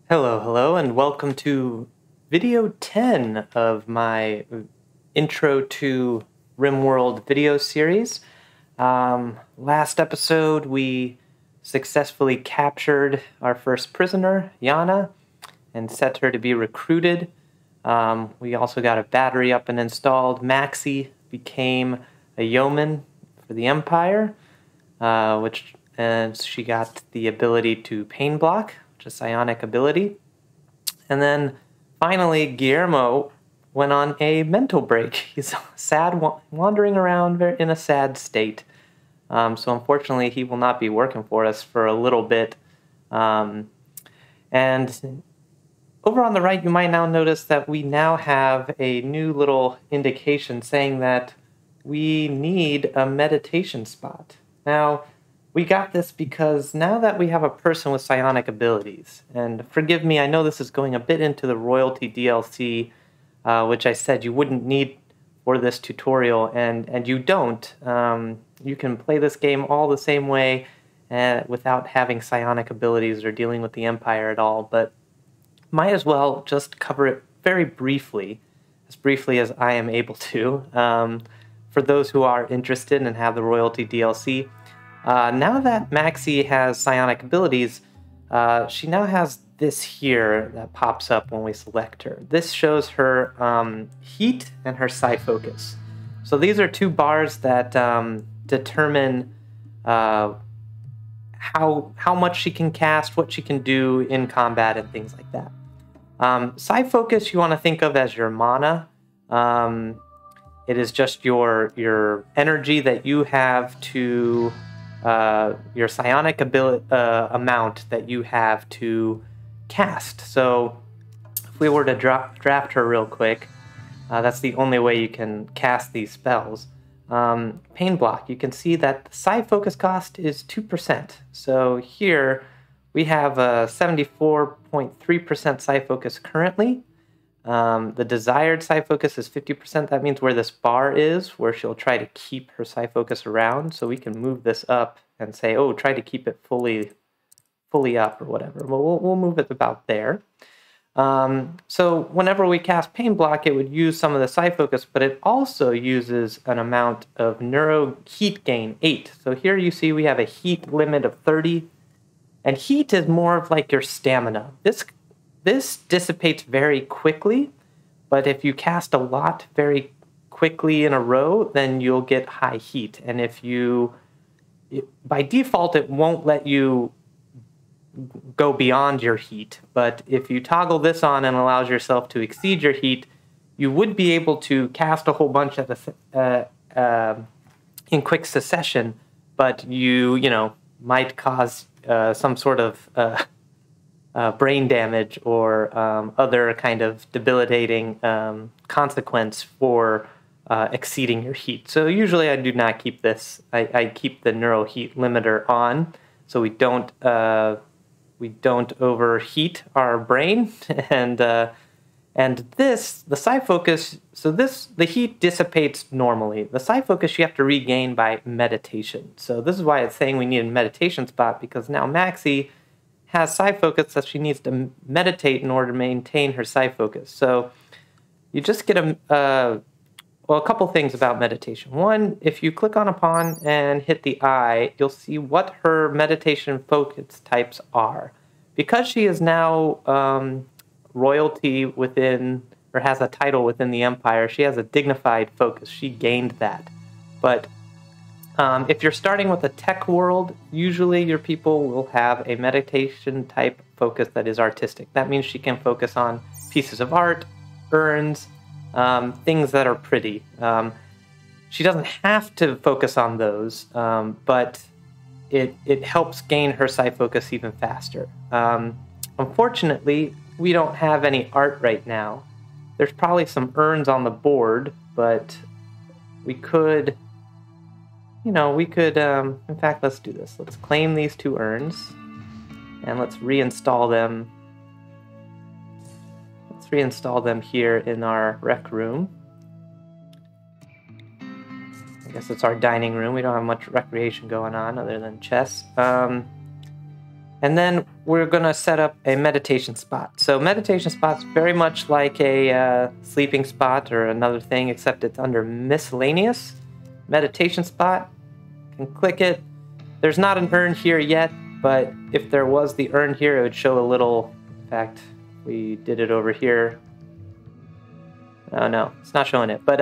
Hello, hello, and welcome to video 10 of my Intro to RimWorld video series. Last episode, we successfully captured our first prisoner, Yana, and set her to be recruited. We also got a battery up and installed. Maxie became a yeoman for the Empire, and she got the ability to pain block, which is a psionic ability. And then finally, Guillermo went on a mental break. He's sad, wandering around in a sad state. So unfortunately, he will not be working for us for a little bit. And over on the right, you might now notice that we now have a new little indication saying that we need a meditation spot. Now, we got this because now that we have a person with psionic abilities, and forgive me, I know this is going a bit into the royalty DLC, which I said you wouldn't need for this tutorial, and you don't. You can play this game all the same way without having psionic abilities or dealing with the Empire at all, but might as well just cover it very briefly as I am able to, for those who are interested and have the royalty DLC. Now that Maxie has psionic abilities, she now has this here that pops up when we select her. This shows her heat and her Psyfocus. So these are two bars that determine how much she can cast, what she can do in combat, and things like that. Psyfocus you want to think of as your mana. It is just your energy that you have to your psionic amount that you have to cast. So if we were to draft her real quick, that's the only way you can cast these spells. Pain block, you can see that the Psyfocus cost is 2%. So here we have a 74.3% Psyfocus currently. The desired Psyfocus is 50%. That means where this bar is, where she'll try to keep her Psyfocus around. So we can move this up and say, oh, try to keep it fully up or whatever. We'll move it about there. So whenever we cast Pain Block, it would use some of the Psyfocus, but it also uses an amount of neuro heat gain, 8. So here you see we have a heat limit of 30. And heat is more of like your stamina. This dissipates very quickly, but if you cast a lot very quickly in a row, then you'll get high heat. And by default, it won't let you go beyond your heat. But if you toggle this on and allows yourself to exceed your heat, you would be able to cast a whole bunch in quick succession, but you might cause some sort of brain damage or other kind of debilitating consequence for exceeding your heat. So usually I do not keep this. I keep the neuro heat limiter on, so we don't overheat our brain. And the Psyfocus. So the heat dissipates normally. The Psyfocus you have to regain by meditation. So this is why it's saying we need a meditation spot, because now Maxie has Psyfocus that she needs to meditate in order to maintain her Psyfocus. So you just get a couple things about meditation. One, if you click on a pawn and hit the eye, you'll see what her meditation focus types are. Because she is now royalty within, or has a title within the Empire, she has a dignified focus. She gained that. But if you're starting with a tech world, usually your people will have a meditation type focus that is artistic. That means she can focus on pieces of art, urns, things that are pretty. She doesn't have to focus on those, but it helps gain her Psyfocus even faster. Unfortunately, we don't have any art right now. There's probably some urns on the board, but we could... in fact, let's do this. Let's claim these two urns, and let's reinstall them. Let's reinstall them here in our rec room. I guess it's our dining room. We don't have much recreation going on other than chess. And And then we're going to set up a meditation spot. So meditation spot's very much like a sleeping spot or another thing, except it's under miscellaneous. Meditation spot, you can click it. There's not an urn here yet, but if there was the urn here, it would show a little, in fact, we did it over here. Oh no, it's not showing it, but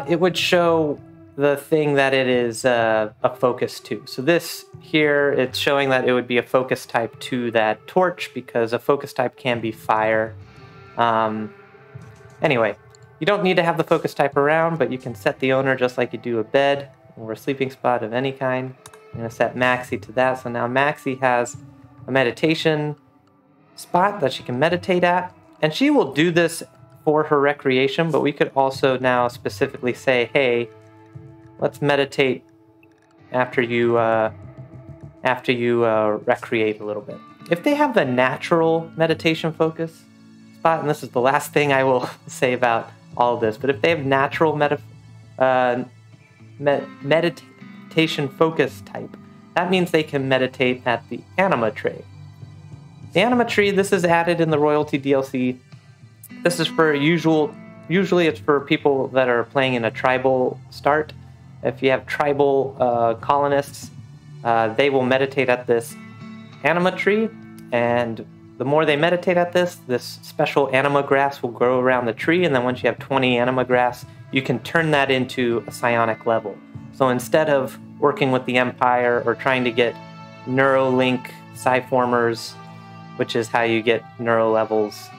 it would show the thing that it is a focus to. So this here, it's showing that it would be a focus type to that torch because a focus type can be fire. Anyway, you don't need to have the focus type around, but you can set the owner just like you do a bed or a sleeping spot of any kind. I'm going to set Maxie to that. So now Maxie has a meditation spot that she can meditate at, and she will do this for her recreation, but we could also now specifically say, hey, let's meditate after you recreate a little bit. If they have the natural meditation focus spot, and this is the last thing I will say about all of this, but if they have natural meditation focus type, that means they can meditate at the anima tree. The anima tree, this is added in the royalty DLC. This is for usually it's for people that are playing in a tribal start. If you have tribal colonists, they will meditate at this anima tree, and the more they meditate at this special anima grass will grow around the tree, and then once you have 20 anima grass, you can turn that into a psionic level. So instead of working with the Empire or trying to get Neurolink Psyformers, which is how you get neuro levels,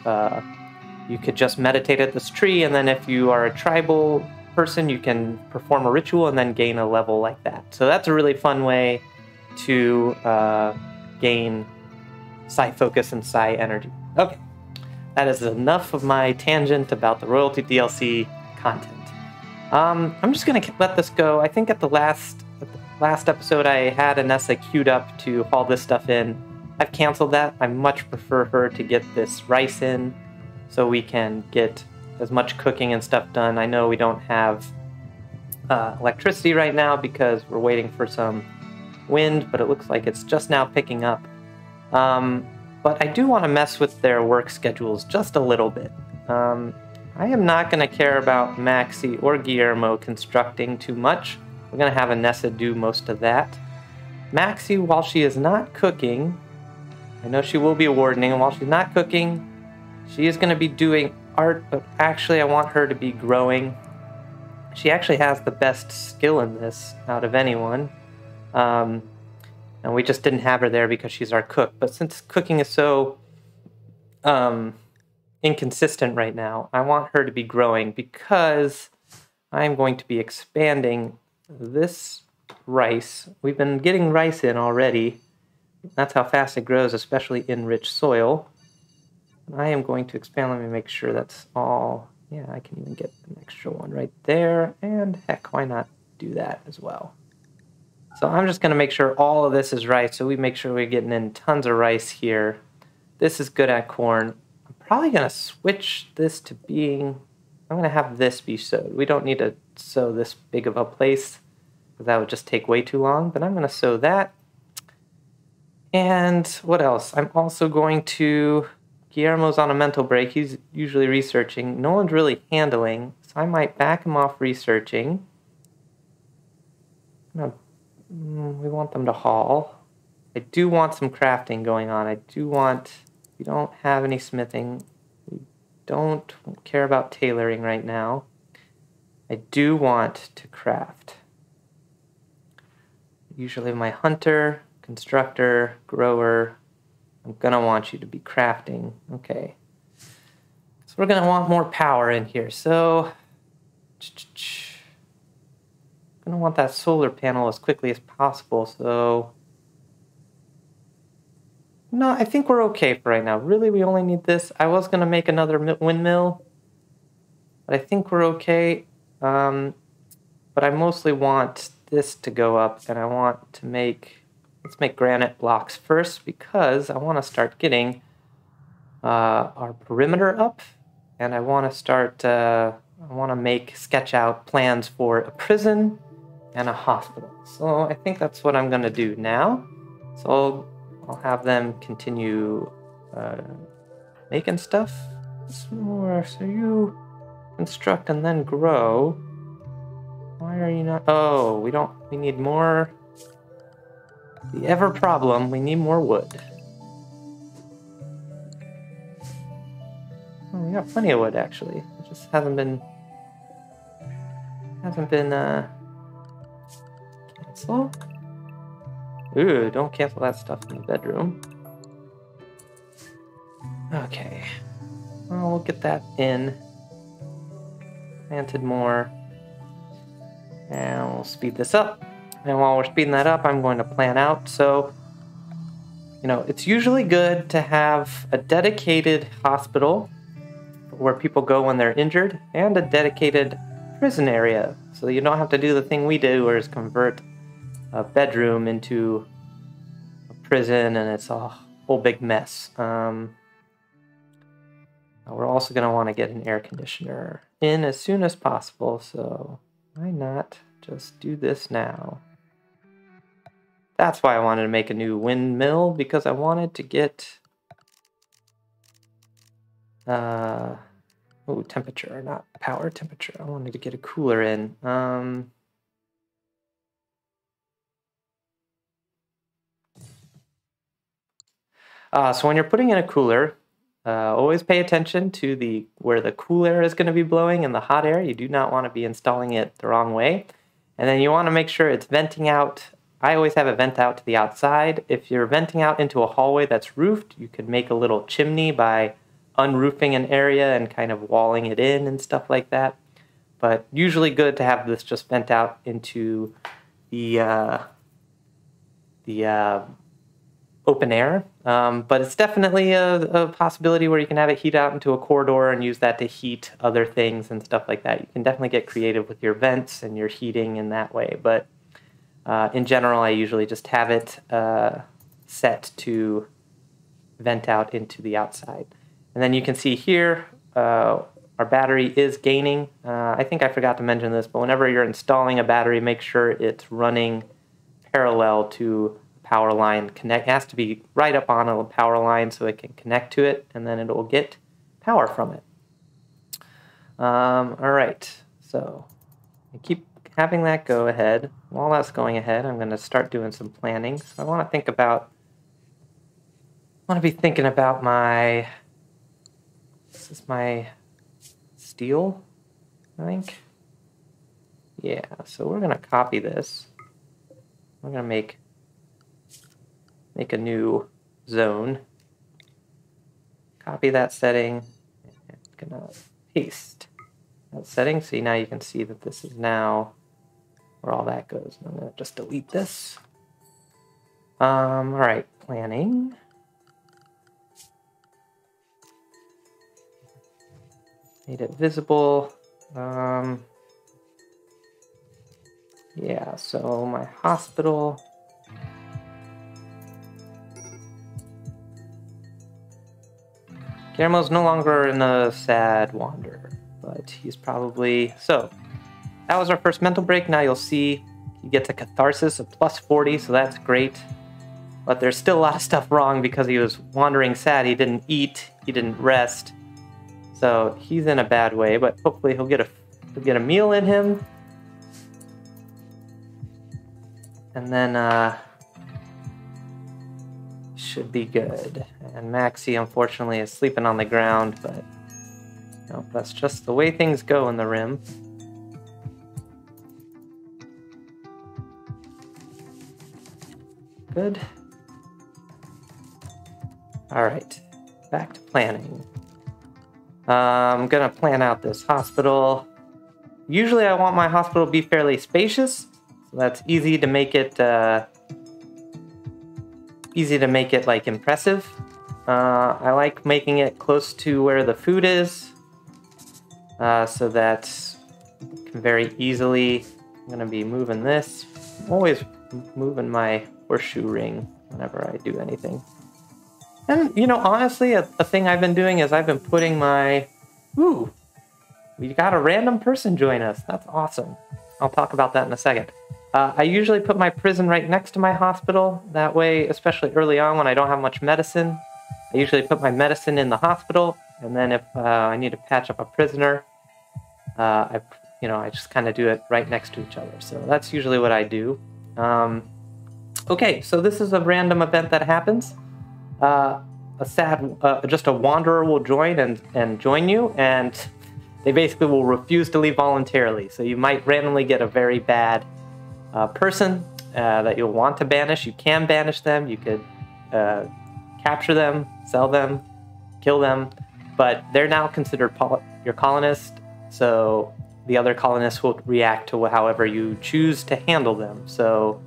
you could just meditate at this tree, and then if you are a tribal person, you can perform a ritual and then gain a level like that. So that's a really fun way to gain Psyfocus and Psy energy. Okay, that is enough of my tangent about the royalty DLC content. I'm just going to let this go. I think at the last episode I had Anessa queued up to haul this stuff in. I've canceled that. I much prefer her to get this rice in so we can get as much cooking and stuff done. I know we don't have electricity right now because we're waiting for some wind, but it looks like it's just now picking up. But I do want to mess with their work schedules just a little bit. I am not going to care about Maxie or Guillermo constructing too much. We're going to have Anessa do most of that. Maxie, while she is not cooking, I know she will be wardening, and while she's not cooking, she is going to be doing art, but actually I want her to be growing. She actually has the best skill in this out of anyone. And we just didn't have her there because she's our cook. But since cooking is so inconsistent right now, I want her to be growing because I'm going to be expanding this rice. We've been getting rice in already. That's how fast it grows, especially in rich soil. I am going to expand. Let me make sure that's all. Yeah, I can even get an extra one right there. And heck, why not do that as well? So I'm just going to make sure all of this is right. So we make sure we're getting in tons of rice here. This is good at corn. I'm probably going to switch this to being... I'm going to have this be sowed. We don't need to sow this big of a place because that would just take way too long. But I'm going to sow that. And what else? I'm also going to... Guillermo's on a mental break. He's usually researching. No one's really handling, so I might back him off researching. No, we want them to haul. I do want some crafting going on. I do want... We don't have any smithing. We don't care about tailoring right now. I do want to craft. Usually my hunter, constructor, grower... I'm going to want you to be crafting. Okay. So we're going to want more power in here. So I'm going to want that solar panel as quickly as possible. So no, I think we're okay for right now. Really, we only need this. I was going to make another windmill, but I think we're okay. But I mostly want this to go up, and I want to make... Let's make granite blocks first because I want to start getting our perimeter up, and I want to start, I want to sketch out plans for a prison and a hospital. So I think that's what I'm going to do now. So I'll I'll have them continue making stuff some more. So you construct and then grow. Why are you not? Oh, we need more. The ever problem, we need more wood. Oh, we got plenty of wood actually. It just hasn't been cancel. Ooh, don't cancel that stuff in the bedroom. Okay. Well, we'll get that in. Planted more. And we'll speed this up. And while we're speeding that up, I'm going to plan out. So, it's usually good to have a dedicated hospital where people go when they're injured and a dedicated prison area. So you don't have to do the thing we do, where is convert a bedroom into a prison, and it's a whole big mess. We're also going to want to get an air conditioner in as soon as possible, so why not just do this now? That's why I wanted to make a new windmill, because I wanted to get temperature, not power temperature. I wanted to get a cooler in. So when you're putting in a cooler, always pay attention to where the cool air is going to be blowing and the hot air. You do not want to be installing it the wrong way. And then you want to make sure it's venting out. I always have it vent out to the outside. If you're venting out into a hallway that's roofed, you could make a little chimney by unroofing an area and kind of walling it in and stuff like that. But usually good to have this just vent out into the open air. But it's definitely a possibility where you can have it heat out into a corridor and use that to heat other things and stuff like that. You can definitely get creative with your vents and your heating in that way. But in general, I usually just have it set to vent out into the outside. And then you can see here, our battery is gaining. I think I forgot to mention this, but whenever you're installing a battery, make sure it's running parallel to power line. It has to be right up on a power line so it can connect to it, and then it will get power from it. All right, so I keep having that go ahead. While that's going ahead, I'm going to start doing some planning. So I want to be thinking about this is my steel, I think. Yeah, so we're going to copy this. We're going to make a new zone. Copy that setting. And I'm going to paste that setting. So now you can see that this is now where all that goes. I'm going to just delete this. All right, planning. Made it visible. Yeah, so my hospital. Guillermo's no longer in a sad wander, but he's probably... So, that was our first mental break. Now you'll see he gets a catharsis of plus 40, so that's great. But there's still a lot of stuff wrong because he was wandering sad. He didn't eat, he didn't rest. So he's in a bad way, but hopefully he'll get a meal in him. And then should be good. And Maxie, unfortunately, is sleeping on the ground, but no, that's just the way things go in the Rim. Good. All right, back to planning. I'm gonna plan out this hospital. Usually I want my hospital to be fairly spacious, so that's easy to make it like impressive. I like making it close to where the food is, so that I can very easily, I'm gonna be moving this. I'm always moving my horseshoe ring whenever I do anything. And, honestly, a thing I've been doing is I've been putting my... we got a random person join us. That's awesome. I'll talk about that in a second. I usually put my prison right next to my hospital. That way, especially early on when I don't have much medicine, I usually put my medicine in the hospital, and then if I need to patch up a prisoner, I just kind of do it right next to each other. So that's usually what I do. Okay, so this is a random event that happens. Just a wanderer will join and join you, and they basically will refuse to leave voluntarily. So you might randomly get a very bad person that you'll want to banish. You can banish them. You could capture them, sell them, kill them, but they're now considered your colonist. So the other colonists will react to however you choose to handle them. So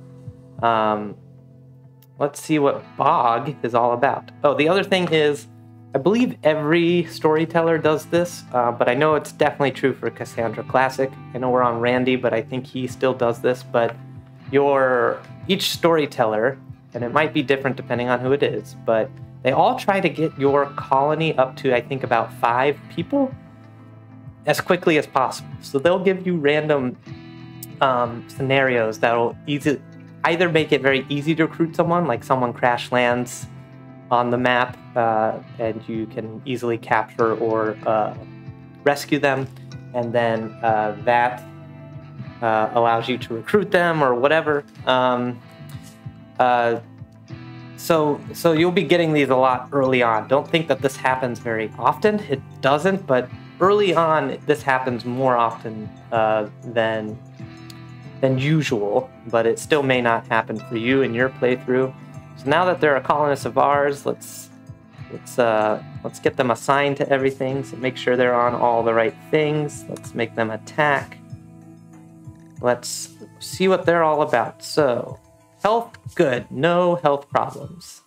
let's see what Bog is all about. Oh, the other thing is, I believe every storyteller does this, but I know it's definitely true for Cassandra Classic. I know we're on Randy, but I think he still does this. But each storyteller, and it might be different depending on who it is, but they all try to get your colony up to, I think, about 5 people as quickly as possible. So they'll give you random scenarios that'll either make it very easy to recruit someone, like someone crash lands on the map and you can easily capture or rescue them, and then that allows you to recruit them or whatever. So you'll be getting these a lot early on. Don't think that this happens very often. It doesn't, but early on this happens more often than usual, but it still may not happen for you in your playthrough. So now that they're a colonist of ours, let's get them assigned to everything. So make sure they're on all the right things. Let's make them attack. Let's see what they're all about. So health, good. No health problems.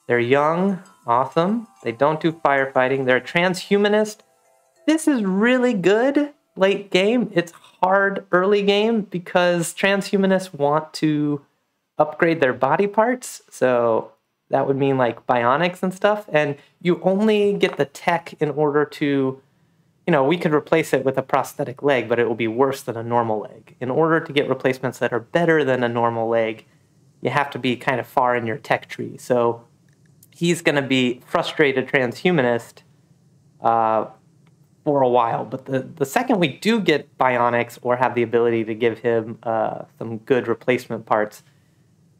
They're young, awesome. They don't do firefighting. They're a transhumanist. This is really good late game. It's hard early game because transhumanists want to upgrade their body parts. So that would mean like bionics and stuff. And you only get the tech in order to, we could replace it with a prosthetic leg, but it will be worse than a normal leg. In order to get replacements that are better than a normal leg, you have to be kind of far in your tech tree. So he's going to be frustrated transhumanist for a while. But the second we do get bionics or have the ability to give him some good replacement parts,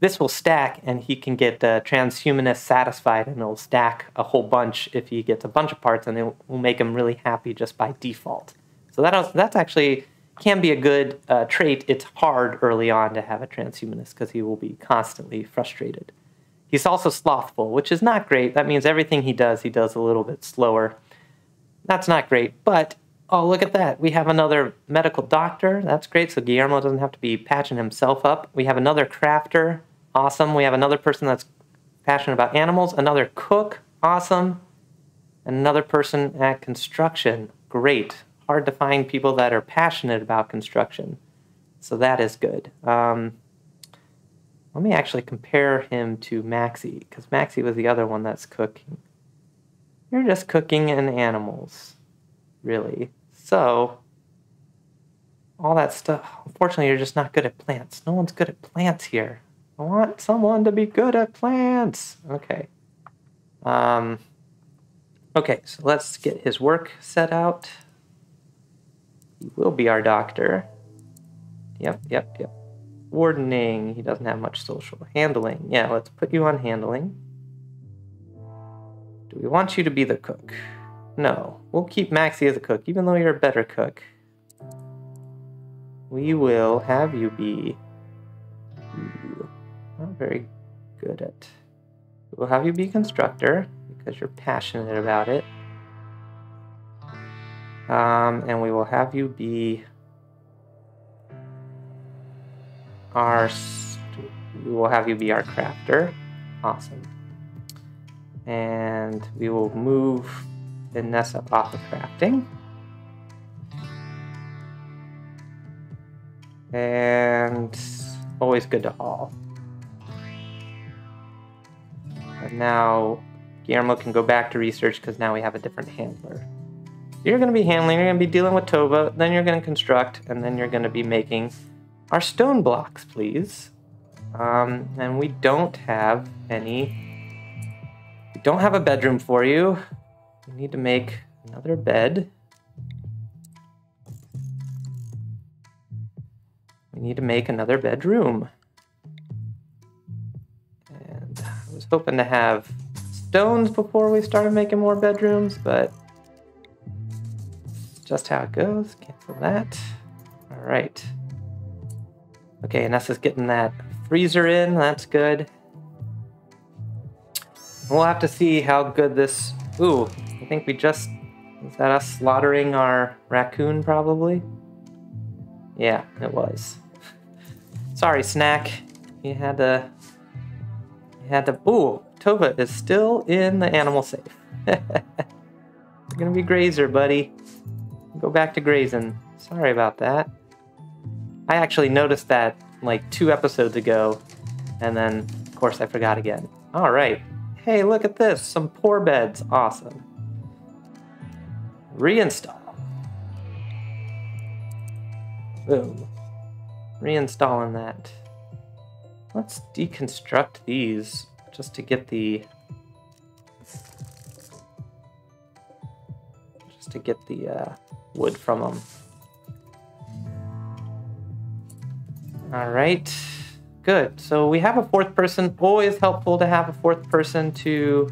this will stack and he can get transhumanist satisfied, and it'll stack a whole bunch if he gets a bunch of parts, and it will make him really happy just by default. So that's actually can be a good trait. It's hard early on to have a transhumanist because he will be constantly frustrated. He's also slothful, which is not great. That means everything he does a little bit slower. That's not great, but oh, look at that. We have another medical doctor. That's great. So Guillermo doesn't have to be patching himself up. We have another crafter. Awesome. We have another person that's passionate about animals. Another cook. Awesome. And another person at construction. Great. Hard to find people that are passionate about construction. So that is good. Let me actually compare him to Maxie, because Maxie was the other one that's cooking. You're just cooking and animals, really. So, all that stuff. Unfortunately, you're just not good at plants. No one's good at plants here. I want someone to be good at plants. Okay. Okay, so let's get his work set out. He will be our doctor. Yep. Wardening. He doesn't have much social. Handling. Yeah, let's put you on handling. Do we want you to be the cook? No. We'll keep Maxie as a cook, even though you're a better cook. We will have you be... not very good at... We'll have you be constructor, because you're passionate about it. And we will have you be... We will have you be our crafter. Awesome. And we will move Vanessa off of crafting. And always good to haul. And now Guillermo can go back to research because now we have a different handler. You're going to be handling, you're going to be dealing with Tova, then you're going to construct, and then you're going to be making our stone blocks, please. And we don't have any. We don't have a bedroom for you. We need to make another bed. We need to make another bedroom. And I was hoping to have stones before we started making more bedrooms, but it's just how it goes. Cancel that. All right. Okay, Nessa's getting that freezer in. That's good. We'll have to see how good this... Ooh, I think we just... Is that us slaughtering our raccoon, probably? Yeah, it was. Sorry, Snack. You had to... Ooh, Tova is still in the animal safe. You're gonna be grazer, buddy. Go back to grazing. Sorry about that. I actually noticed that like 2 episodes ago, and then, of course, I forgot again. All right. Hey, look at this. Some pour beds. Awesome. Reinstall. Boom. Reinstalling that. Let's deconstruct these just to get the... wood from them. All right. Good. So we have a 4th person. Always helpful to have a 4th person to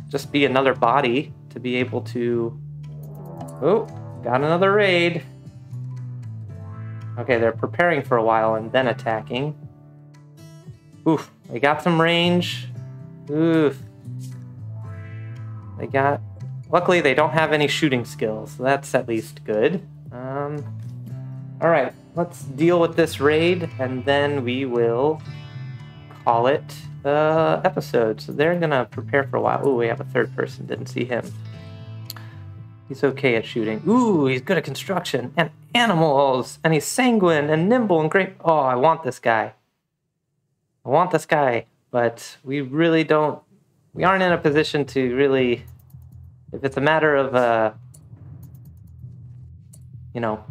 just be another body to be able to... Oh, got another raid. Okay, they're preparing for a while and then attacking. Oof, they got some range. Oof. They got... Luckily, they don't have any shooting skills, so that's at least good. All right, let's deal with this raid, and then we will call it episode. So they're gonna prepare for a while. Ooh, we have a 3rd person. Didn't see him. He's okay at shooting. Ooh, he's good at construction and animals, and he's sanguine and nimble and great. Oh, I want this guy. I want this guy, but we really don't. We aren't in a position to really. If it's a matter of, you know,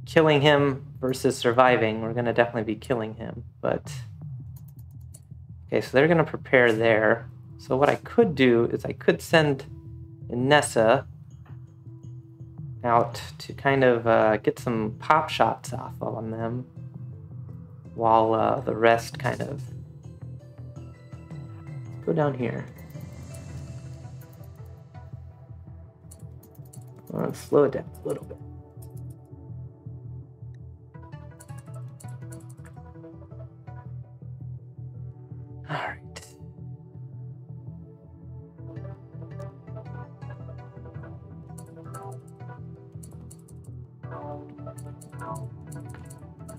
killing him versus surviving, we're going to definitely be killing him. But, okay, so they're going to prepare there. So what I could do is I could send Inessa out to kind of get some pop shots off on them while the rest kind of... Go down here. Let's slow it down a little bit. All right.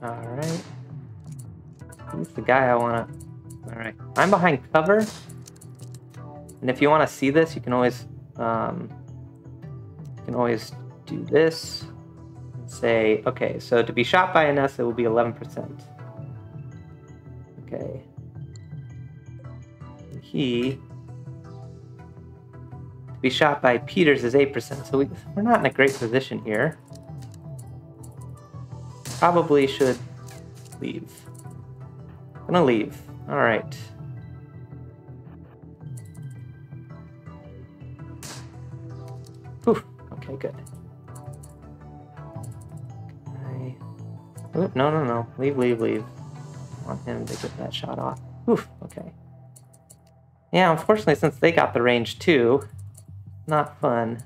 All right. Who's the guy I want to... All right. I'm behind cover. And if you want to see this, you can always do this and say, okay, so to be shot by Inessa, it will be 11%. Okay. To be shot by Peters is 8%, so we're not in a great position here. Probably should leave. I'm gonna leave. All right. Whew. Okay, good. Oh, no. Leave. I want him to get that shot off. Oof, okay. Yeah, unfortunately, since they got the range too, not fun.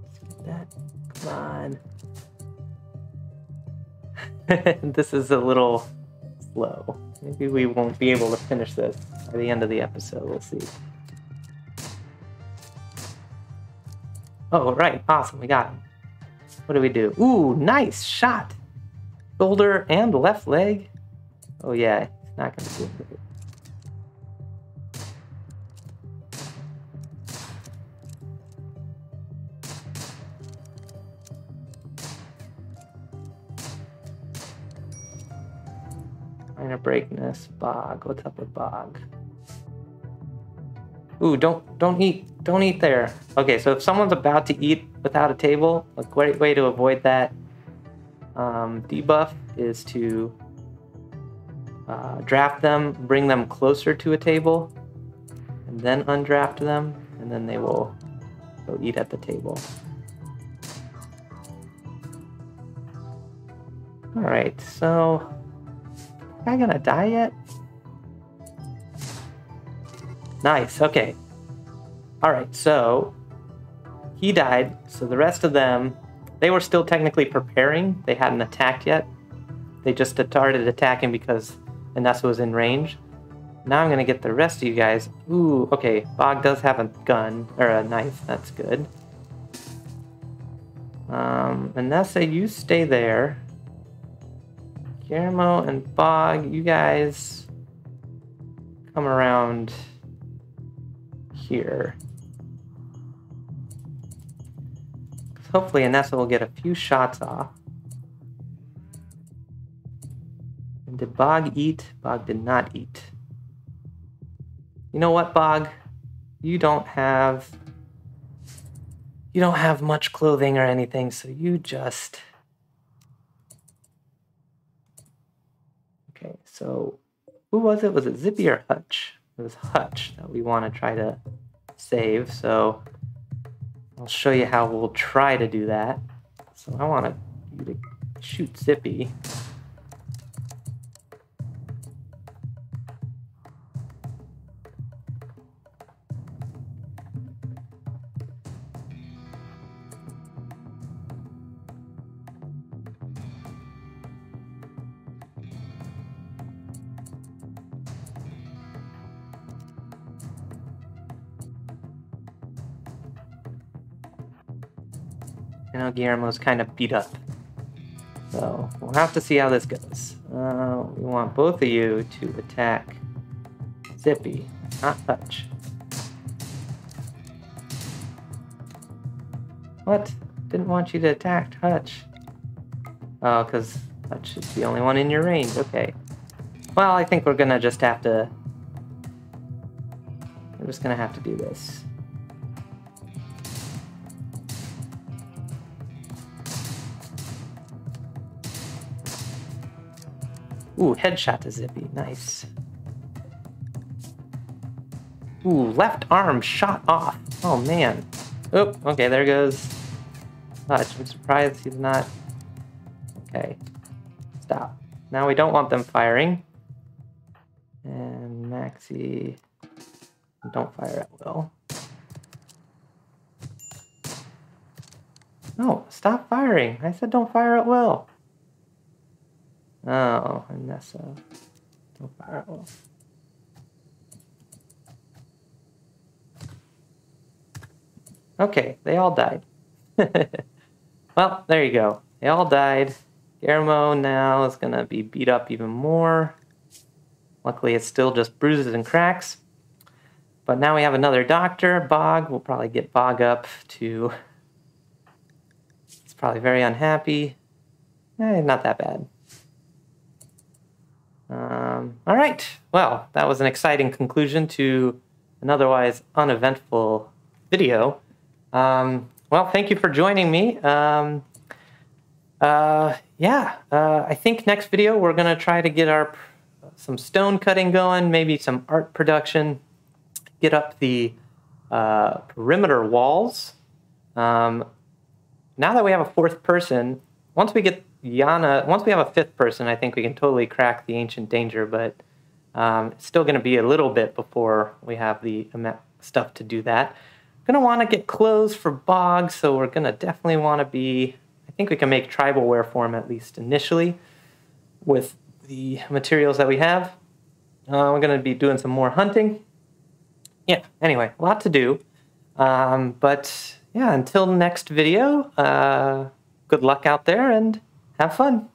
Let's get that. Come on. This is a little slow. Maybe we won't be able to finish this by the end of the episode. We'll see. Oh, right. Awesome. We got him. What do we do? Ooh, nice shot. Shoulder and left leg. Oh, yeah. It's not going to do it. Minor breakness. Bog. What's up with Bog? Ooh, don't eat there. Okay, so if someone's about to eat without a table, a great way to avoid that debuff is to draft them, bring them closer to a table, and then undraft them, and then they will go eat at the table. Alright, so am I gonna die yet? Nice, okay. Alright, so he died, so the rest of them, they were still technically preparing. They hadn't attacked yet. They just started attacking because Anessa was in range. Now I'm gonna get the rest of you guys. Ooh, okay, Bog does have a gun, or a knife, that's good. Anessa, you stay there. Guillermo and Bog, you guys come around here. Hopefully Anessa will get a few shots off. And did Bog eat? Bog did not eat. You know what, Bog? You don't have much clothing or anything, so you just... Okay, so who was it? Was it Zippy or Hutch? It was Hutch that we want to try to save, so I'll show you how we'll try to do that. So I want you to shoot Zippy. I know Guillermo's kind of beat up, so we'll have to see how this goes. We want both of you to attack Zippy, not Hutch. What? Didn't want you to attack Hutch. Oh, because Hutch is the only one in your range. Okay. Well, I think we're gonna just have to... We're just gonna have to do this. Ooh, headshot to Zippy. Nice. Ooh, left arm shot off. Oh, man. Oh, okay, there goes Hutch. I'm surprised he's not... Okay. Stop. Now we don't want them firing. And Maxi... Don't fire at will. No, stop firing. I said don't fire at will. Oh, Anessa. Don't fire at will. Okay, they all died. Well, there you go. They all died. Guillermo now is going to be beat up even more. Luckily, it's still just bruises and cracks. But now we have another doctor, Bog. We'll probably get Bog up to... He's probably very unhappy. Not that bad. All right. Well, that was an exciting conclusion to an otherwise uneventful video. Well, thank you for joining me. I think next video we're going to try to get some stone cutting going, maybe some art production, get up the perimeter walls. Now that we have a fourth person, once we get once we have a fifth person, I think we can totally crack the Ancient Danger, but it's still going to be a little bit before we have the stuff to do that. We're going to want to get clothes for Bog, so we're going to definitely want to be... I think we can make tribal wear for him, at least initially, with the materials that we have. We're going to be doing some more hunting. Yeah, anyway, a lot to do. But yeah, until next video, good luck out there and have fun.